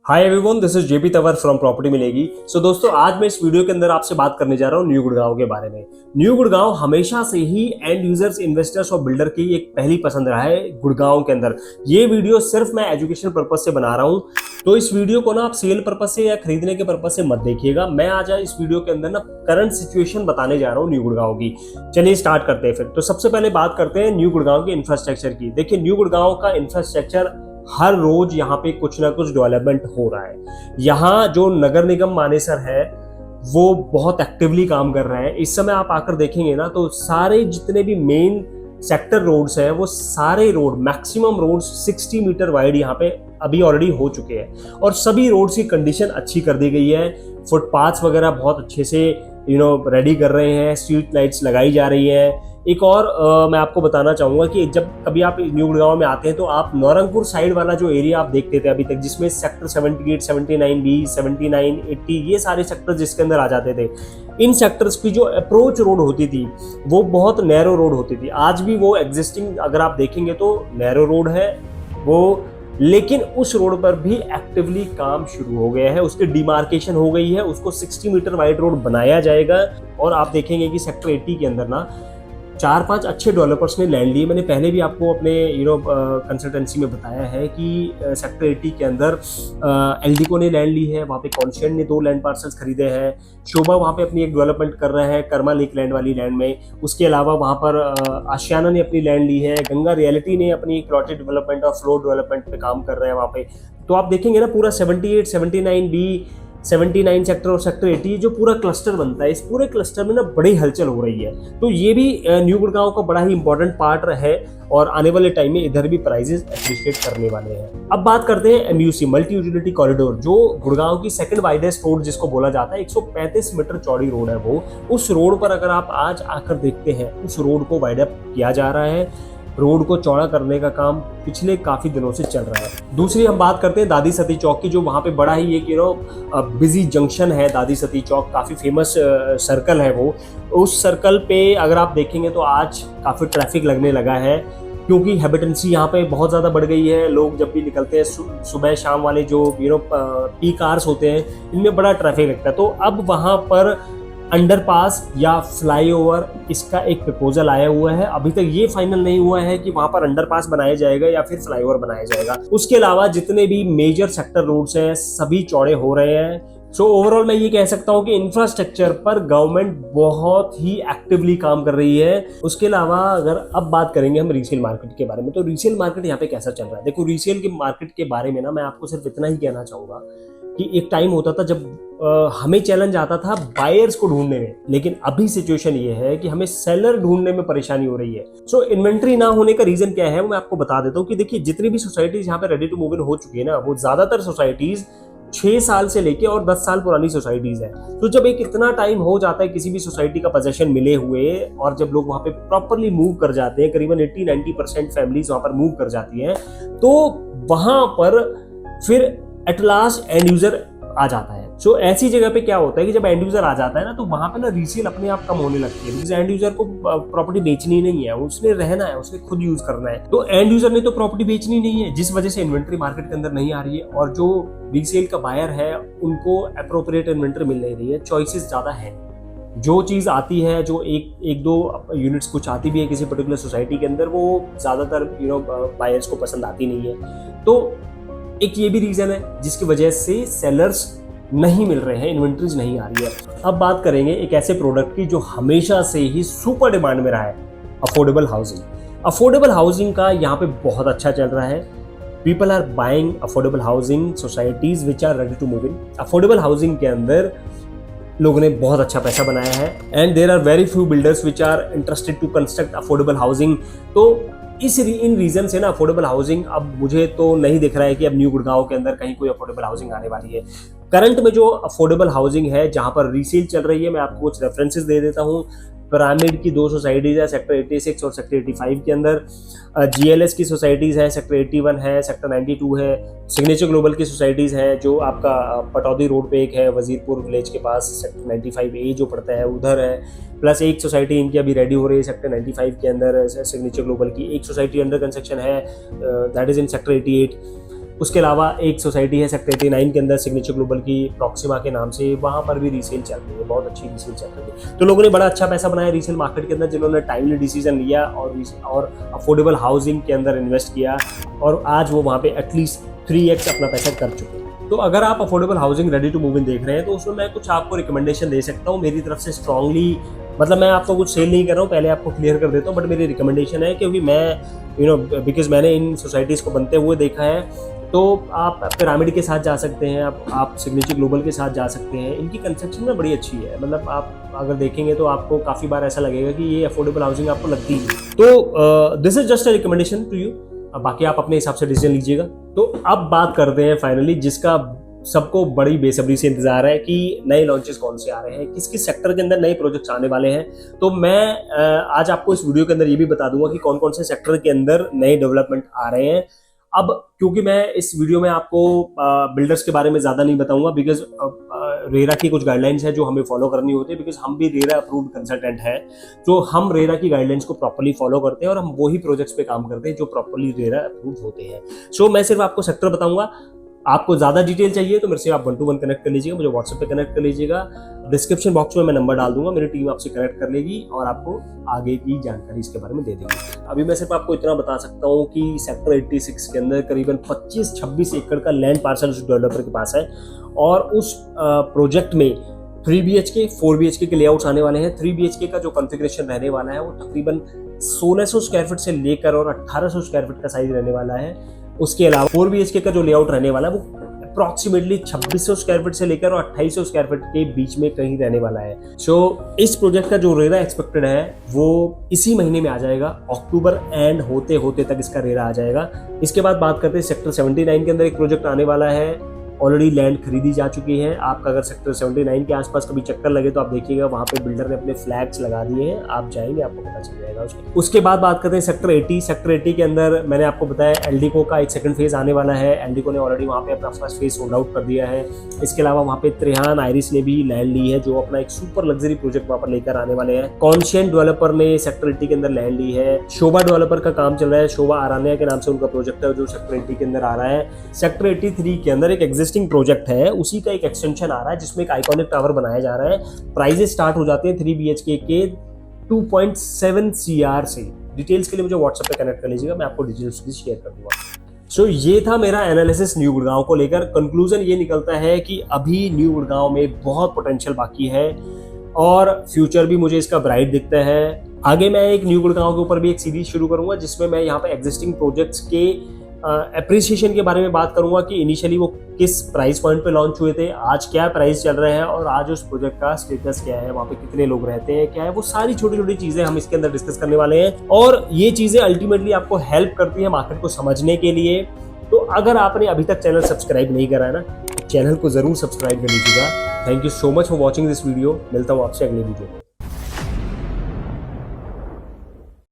Hi everyone, this is JP Tanwar from property मिलेगी। सो दोस्तों, आज मैं इस वीडियो के अंदर आपसे बात करने जा रहा हूँ न्यू गुड़गांव के बारे में। न्यू गुड़गांव हमेशा से ही एंड यूजर्स, इन्वेस्टर्स और बिल्डर की एक पहली पसंद रहा है गुड़गांव के अंदर। ये वीडियो सिर्फ मैं एजुकेशन पर्पज से बना रहा हूँ, तो इस वीडियो को ना आप सेल पर्पज से या खरीदने के पर्पज से मत देखिएगा। मैं आज इस वीडियो के अंदर ना करंट सिचुएशन बताने जा रहा हूँ न्यू गुड़गांव की। चलिए स्टार्ट करते हैं फिर। तो सबसे पहले बात करते हैं न्यू गुड़गांव के इंफ्रास्ट्रक्चर की। देखिए, न्यू गुड़गांव का इंफ्रास्ट्रक्चर हर रोज यहाँ पे कुछ ना कुछ डेवलपमेंट हो रहा है। यहाँ जो नगर निगम मानेसर है वो बहुत एक्टिवली काम कर रहा है। इस समय आप आकर देखेंगे ना तो सारे जितने भी मेन सेक्टर रोड्स हैं वो सारे road, maximum roads 60 metre wide यहाँ पे अभी ऑलरेडी हो चुके हैं और सभी रोड्स की कंडीशन अच्छी कर दी गई है। फुटपाथ्स वगैरह बहुत अच्छे से रेडी कर रहे हैं, स्ट्रीट लाइट्स लगाई जा रही है। एक और मैं आपको बताना चाहूंगा कि जब कभी आप न्यू गुड़गांव में आते हैं तो आप नौरंगपुर साइड वाला जो एरिया आप देखते थे अभी तक, जिसमें सेक्टर 78, 79B, 79, 80 ये सारे सेक्टर जिसके अंदर आ जाते थे, इन सेक्टर्स की जो अप्रोच रोड होती थी वो बहुत नैरो रोड होती थी। आज भी वो एग्जिस्टिंग अगर आप देखेंगे तो नैरो रोड है वो, लेकिन उस रोड पर भी एक्टिवली काम शुरू हो गया है, उसकी डिमार्केशन हो गई है, उसको 60 मीटर वाइड रोड बनाया जाएगा। और आप देखेंगे कि सेक्टर 80 के अंदर ना 4-5 अच्छे डेवलपर्स ने लैंड लिए। मैंने पहले भी आपको अपने कंसल्टेंसी में बताया है कि सेक्टर 80 के अंदर एल्डिको ने लैंड ली है, वहाँ पे कॉन्शियन ने 2 लैंड पार्सल्स खरीदे हैं, शोभा वहाँ पे अपनी एक डेवलपमेंट कर रहा है कर्मा लेक लैंड वाली लैंड में। उसके अलावा वहाँ पर आशियाना ने अपनी लैंड ली है, गंगा रियलिटी ने अपनी प्लॉटेड डेवलपमेंट और फ्लोर डेवलपमेंट पे काम कर रहे हैं वहाँ पे। तो आप देखेंगे ना पूरा 78, 79B, 79 सेक्टर और सेक्टर 80 जो पूरा क्लस्टर बनता है, इस पूरे क्लस्टर में ना बड़ी हलचल हो रही है। तो ये भी न्यू गुड़गांव का बड़ा ही इंपॉर्टेंट पार्ट है और आने वाले टाइम में इधर भी प्राइजेस एप्रिशिएट करने वाले हैं। अब बात करते हैं MUC, मल्टी यूटिलिटी कॉरिडोर, जो गुड़गांव की सेकंड वाइडेस्ट रोड जिसको बोला जाता है। 135 मीटर चौड़ी रोड है वो। उस रोड पर अगर आप आज आकर देखते हैं, उस रोड को वाइड अप किया जा रहा है। रोड को चौड़ा करने का काम पिछले काफी दिनों से चल रहा है। दूसरी हम बात करते हैं दादी सती चौक की, जो वहाँ पे बड़ा ही एक बिजी जंक्शन है। दादी सती चौक काफी फेमस सर्कल है वो। उस सर्कल पे अगर आप देखेंगे तो आज काफी ट्रैफिक लगने लगा है, क्योंकि हैबिटेंसी यहाँ पे बहुत ज़्यादा बढ़ गई है। लोग जब भी निकलते हैं सुबह शाम वाले जो पीक आवर्स होते हैं, इनमें बड़ा ट्रैफिक लगता है। तो अब वहाँ पर अंडरपास या फ्लाईओवर, इसका एक प्रपोजल आया हुआ है। अभी तक ये फाइनल नहीं हुआ है कि वहां पर अंडरपास बनाया जाएगा या फिर फ्लाईओवर बनाया जाएगा। उसके अलावा जितने भी मेजर सेक्टर रोड्स हैं सभी चौड़े हो रहे हैं। सो ओवरऑल मैं ये कह सकता हूँ कि इंफ्रास्ट्रक्चर पर गवर्नमेंट बहुत ही एक्टिवली काम कर रही है। उसके अलावा अगर अब बात करेंगे हम रीसेल मार्केट के बारे में, तो रीसेल मार्केट यहाँ पे कैसा चल रहा है। देखो, रीसेल के मार्केट के बारे में ना मैं आपको सिर्फ इतना ही कहना चाहूंगा कि एक टाइम होता था जब हमें चैलेंज आता था बायर्स को ढूंढने में, लेकिन अभी सिचुएशन ये है कि हमें सेलर ढूंढने में परेशानी हो रही है। सो इन्वेंट्री ना होने का रीजन क्या है वो मैं आपको बता देता हूँ कि देखिए, जितनी भी सोसाइटीज यहाँ पे रेडी टू मूव इन हो चुकी है ना, वो ज्यादातर सोसाइटीज 6 साल से लेके और 10 साल पुरानी सोसाइटीज है। तो जब एक इतना टाइम हो जाता है किसी भी सोसाइटी का पोजेशन मिले हुए, और जब लोग वहां पे प्रॉपरली मूव कर जाते हैं, करीबन 80-90% फैमिलीज वहां पर मूव कर जाती हैं, तो वहां पर फिर एट लास्ट एंड यूजर आ जाता है। सो ऐसी जगह पे क्या होता है कि जब एंड यूजर आ जाता है ना, तो वहां पे ना रीसेल अपने आप कम होने लगती है, बिकॉज एंड यूजर को प्रॉपर्टी बेचनी नहीं है, उसने रहना है, उसने खुद यूज करना है। तो एंड यूजर ने तो प्रॉपर्टी बेचनी नहीं है, जिस वजह से इन्वेंट्री मार्केट के अंदर नहीं आ रही है, और जो रीसेल का बायर है उनको अप्रोप्रिएट इन्वेंट्री मिल नहीं रही है। चॉइसेस ज्यादा है, जो चीज आती है, जो एक दो यूनिट्स कुछ आती भी है किसी पर्टिकुलर सोसाइटी के अंदर, वो ज्यादातर बायर्स को पसंद आती नहीं है। तो एक ये भी रीजन है जिसकी वजह से सेलर्स नहीं मिल रहे हैं, इन्वेंट्रीज नहीं आ रही है। अब बात करेंगे एक ऐसे प्रोडक्ट की जो हमेशा से ही सुपर डिमांड में रहा है, अफोर्डेबल हाउसिंग। अफोर्डेबल हाउसिंग का यहाँ पे बहुत अच्छा चल रहा है। People are buying affordable housing societies which are ready to move in. Affordable housing के अंदर लोगों ने बहुत अच्छा पैसा बनाया है, and there are very few builders which are interested to construct affordable housing. तो इन रीजन से ना अफोर्डेबल हाउसिंग अब मुझे तो नहीं दिख रहा है कि अब न्यू गुड़गांव के अंदर कहीं कोई अफोर्डेबल हाउसिंग आने वाली है। करंट में जो अफोर्डेबल हाउसिंग है जहां पर रीसेल चल रही है, मैं आपको कुछ रेफरेंसेस दे देता हूं। पिरामिड की 2 सोसाइटीज है सेक्टर 86 और सेक्टर 85 के अंदर। GLS की सोसाइटीज है, सेक्टर 81 है, सेक्टर 92 है। सिग्नेचर ग्लोबल की सोसाइटीज है जो आपका पटौदी रोड पे एक है, वजीरपुर विलेज के पास, सेक्टर 95A जो पड़ता है उधर है। प्लस एक सोसाइटी इनकी अभी रेडी हो रही है सेक्टर 95 के अंदर, सिग्नेचर ग्लोबल की। एक सोसाइटी अंडर कंस्ट्रक्शन है, दैट इज इन सेक्टर 88। उसके अलावा एक सोसाइटी है सेक्टर 89 के अंदर सिग्नेचर ग्लोबल की, प्रॉक्सिमा के नाम से, वहाँ पर भी रीसेल चल रही है, बहुत अच्छी रीसेल चल रही है। तो लोगों ने बड़ा अच्छा पैसा बनाया रीसेल मार्केट के अंदर, जिन्होंने टाइमली डिसीजन लिया और अफोर्डेबल हाउसिंग के अंदर इन्वेस्ट किया, और आज वो वहाँ पे एटलीस्ट 3x अपना पैसा कर चुके हैं। तो अगर आप affordable housing ready to move in देख रहे हैं तो उसमें मैं कुछ आपको रिकमेंडेशन दे सकता हूँ मेरी तरफ से स्ट्रांगली। मतलब मैं आपको कुछ सेल नहीं कर रहा हूँ, पहले आपको क्लियर कर देता हूँ, बट मेरी रिकमेंडेशन है, क्योंकि मैं बिकॉज मैंने इन सोसाइटीज़ को बनते हुए देखा है। तो आप पिरामिड के साथ जा सकते हैं, आप सिग्नेचर ग्लोबल के साथ जा सकते हैं। इनकी कंस्ट्रक्शन में बड़ी अच्छी है, मतलब आप अगर देखेंगे तो आपको काफ़ी बार ऐसा लगेगा कि ये अफोर्डेबल हाउसिंग आपको लगती है। तो this is just a recommendation to you, बाकी आप अपने हिसाब से डिसीजन लीजिएगा। तो अब बात करते हैं फाइनली जिसका सबको बड़ी बेसब्री से इंतजार है कि नए लॉन्चेस कौन से आ रहे हैं, किस किस सेक्टर के अंदर नए प्रोजेक्ट्स आने वाले हैं। तो मैं आज आपको इस वीडियो के अंदर ये भी बता दूंगा कि कौन कौन से सेक्टर के अंदर नए डेवलपमेंट आ रहे हैं। अब क्योंकि मैं इस वीडियो में आपको बिल्डर्स के बारे में ज़्यादा नहीं बताऊंगा, बिकॉज रेरा की कुछ गाइडलाइंस है जो हमें फॉलो करनी होती है, बिकॉज हम भी रेरा अप्रूव्ड कंसल्टेंट हैं। तो हम रेरा की गाइडलाइंस को प्रॉपर्ली फॉलो करते हैं और हम वही प्रोजेक्ट्स पे काम करते हैं जो प्रॉपर्ली रेरा अप्रूव्ड होते हैं। सो मैं सिर्फ आपको सेक्टर बताऊंगा। आपको ज़्यादा डिटेल चाहिए तो मेरे से आप 1-to-1 कनेक्ट कर लीजिएगा, मुझे व्हाट्सएप पे कनेक्ट कर लीजिएगा। डिस्क्रिप्शन बॉक्स में मैं नंबर डाल दूंगा, मेरी टीम आपसे कनेक्ट कर लेगी और आपको आगे की जानकारी इसके बारे में दे देगी। अभी मैं सिर्फ आपको इतना बता सकता हूँ कि सेक्टर 86 के अंदर करीबन 25-26 एकड़ का लैंड पार्सल उस डेवलपर के पास है, और उस प्रोजेक्ट में 3 BHK 4 BHK के लेआउट्स आने वाले हैं। 3 BHK का जो कॉन्फ़िगरेशन रहने वाला है वो तकरीबन 1600 स्क्वायर फीट से लेकर और 1800 स्क्वायर फीट का साइज रहने वाला है। उसके अलावा 4 BHK का जो लेआउट रहने वाला है वो अप्रॉक्सीमेटली 2600 स्क्वायर फीट से लेकर और 2800 स्क्वायर फीट के बीच में कहीं रहने वाला है। सो इस प्रोजेक्ट का जो रेरा एक्सपेक्टेड है वो इसी महीने में आ जाएगा, अक्टूबर एंड होते होते तक इसका रेरा आ जाएगा। इसके बाद बात करते हैं सेक्टर 79 के अंदर एक प्रोजेक्ट आने वाला है। ऑलरेडी लैंड खरीदी जा चुकी है। आपका अगर सेक्टर 79 के आसपास कभी चक्कर लगे तो आप देखिएगा वहाँ पे बिल्डर ने अपने फ्लैग्स लगा दिए हैं, आप जाएंगे आपको पता चल जाएगा उसके बाद बात करते हैं सेक्टर 80। सेक्टर 80 के अंदर मैंने आपको बताया एल्डिको का एक सेकंड फेज आने वाला है। एल्डिको ने ऑलरेडी वहाँ पे अपना फर्स्ट फेज सोल्ड आउट कर दिया है। इसके अलावा वहाँ पे त्रिहान आयरिस ने भी लैंड ली है, जो अपना एक सुपर लग्जरी प्रोजेक्ट वहाँ पर लेकर आने वाले हैं। कॉन्शियन डेवलपर ने सेक्टर 80 के अंदर लैंड ली है। शोभा डेवलपर का काम चल रहा है, शोभा आरानिया के नाम से उनका प्रोजेक्ट है जो सेक्टर 80 के अंदर आ रहा है। सेक्टर 83 के अंदर एक एग्जिस्टिंग प्रोजेक्ट है, उसी का एक एक्सटेंशन आ रहा है जिसमें एक आइकॉनिक टावर बनाया जा रहा है। प्राइजेस स्टार्ट हो जाते हैं 3 BHK के 2.7 CR से। डिटेल्स के लिए मुझे व्हाट्सएप पे कनेक्ट कर लीजिएगा, मैं आपको डिटेल्स भी शेयर कर दूंगा। सो ये था मेरा एनालिसिस न्यू गुड़गांव को लेकर। कंक्लूजन ये निकलता है कि अभी न्यू गुड़गांव में बहुत पोटेंशियल बाकी है और फ्यूचर भी मुझे इसका ब्राइट दिखता है। आगे मैं एक न्यू गुड़गांव के ऊपर भी एक सीरीज शुरू करूंगा जिसमें मैं यहाँ पे एग्जिस्टिंग प्रोजेक्ट्स के एप्रिसिएशन के बारे में बात करूंगा कि इनिशियली वो किस प्राइस पॉइंट पे लॉन्च हुए थे, आज क्या प्राइस चल रहे हैं और आज उस प्रोजेक्ट का स्टेटस क्या है, वहाँ पे कितने लोग रहते हैं, क्या है, वो सारी छोटी छोटी चीजें हम इसके अंदर डिस्कस करने वाले हैं। और ये चीजें अल्टीमेटली आपको हेल्प करती है मार्केट को समझने के लिए। तो अगर आपने अभी तक चैनल सब्सक्राइब नहीं करा है ना, तो चैनल को जरूर सब्सक्राइब कर लीजिएगा। Thank you so much for watching this video. मिलता हूँ आपसे अगले वीडियो में।